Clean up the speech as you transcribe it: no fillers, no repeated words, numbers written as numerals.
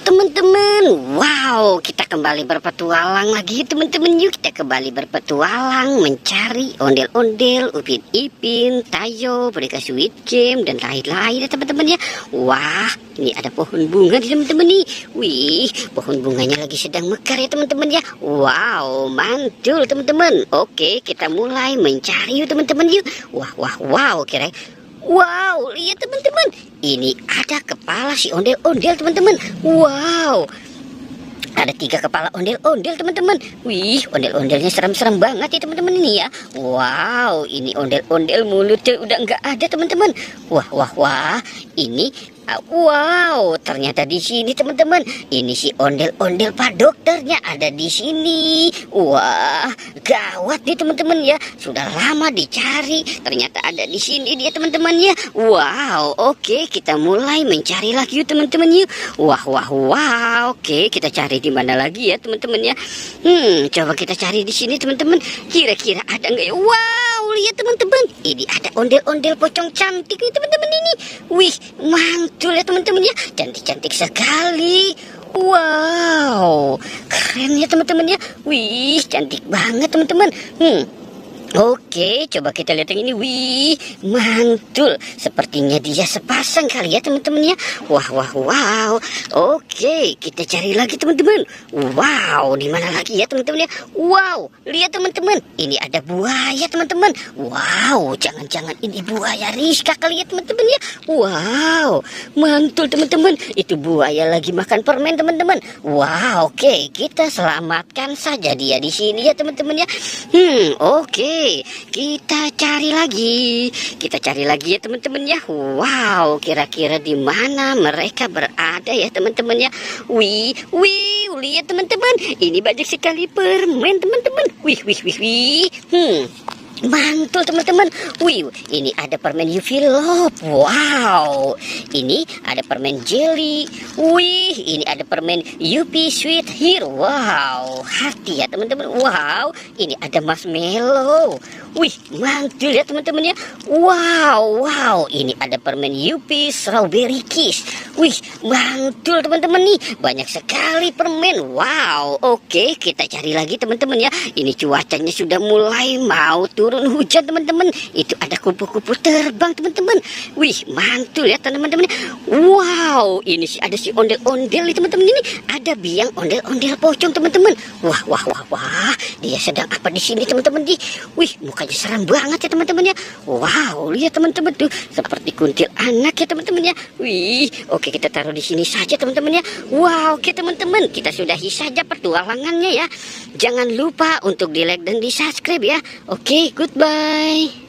teman-teman. Wow, kita kembali berpetualang lagi teman-teman. Yuk kita kembali berpetualang mencari ondel-ondel, Upin Ipin, Tayo, boneka Squid Game dan lain-lain ya teman-teman ya. Wah, ini ada pohon bunga nih teman-teman nih. Wih, pohon bunganya lagi sedang mekar ya teman-teman ya. Wow, mantul teman-teman. Oke, kita mulai mencari yuk teman-teman yuk. Wow, kira. Wow, lihat teman-teman. Ini ada kepala si ondel-ondel teman-teman. Wow, ada 3 kepala ondel-ondel teman-teman. Wih, ondel-ondelnya serem-serem banget ya teman-teman ini ya. Wow, ini ondel-ondel mulutnya udah nggak ada teman-teman. Wah, ini wow, ternyata di sini teman-teman. Ini si ondel-ondel Pak Dokternya ada di sini. Wah, gawat nih teman-teman ya. Sudah lama dicari, ternyata ada di sini dia teman-teman ya. Wow, oke, kita mulai mencari lagi yuk teman-teman yuk. Wah, oke, kita cari di mana lagi ya teman-teman ya. Coba kita cari di sini teman-teman. Kira-kira ada nggak ya? Wow, lihat teman-teman. Ini ada ondel-ondel pocong cantik nih teman-teman ini. Wih, mantul ya teman-teman ya. Cantik-cantik sekali. Wow, keren ya teman-teman ya. Wih, cantik banget teman-teman. Oke, coba kita lihat yang ini. Wih, mantul. Sepertinya dia sepasang kali ya teman-teman ya. Wow. Oke, kita cari lagi teman-teman. Wow, di mana lagi ya teman-teman ya? Wow, lihat teman-teman. Ini ada buaya teman-teman. Wow, jangan-jangan ini buaya Rizka kali ya teman-teman ya. Wow, mantul teman-teman. Itu buaya lagi makan permen teman-teman. Wow, oke, kita selamatkan saja dia di sini ya teman-teman ya. Oke, kita cari lagi. Kita cari lagi ya teman-teman ya. Wow, kira-kira di mana mereka berada ya teman-teman ya. Wih, lihat teman-teman. Ini banyak sekali permen teman-teman. Wih. Mantul teman-teman. Wih, ini ada permen UV Love. Wow, ini ada permen jelly. Wih, ini ada permen UP Sweet Here. Wow, hati ya teman-teman. Wow, ini ada marshmallow. Wih, mantul ya teman-teman ya. Wow, ini ada permen UP Strawberry Kiss. Wih, mantul teman-teman nih. Banyak sekali permen. Wow, oke, kita cari lagi teman-teman ya. Ini cuacanya sudah mulai mau turun hujan teman-teman. Itu ada kupu-kupu terbang teman-teman. Wih, mantul ya teman-teman. Wow, ini sih ada si ondel-ondel nih teman-teman ini. Ada biang ondel-ondel pocong teman-teman. Wah, dia sedang apa di sini teman-teman di? Wih, mukanya serem banget ya teman-teman ya. Wow, lihat teman-teman tuh seperti kuntil anak ya teman-teman ya. Wih, oke, kita taruh di sini saja teman-teman ya. Wow, oke teman-teman, kita sudahi saja petualangannya ya. Jangan lupa untuk di like dan di subscribe ya. Oke, goodbye.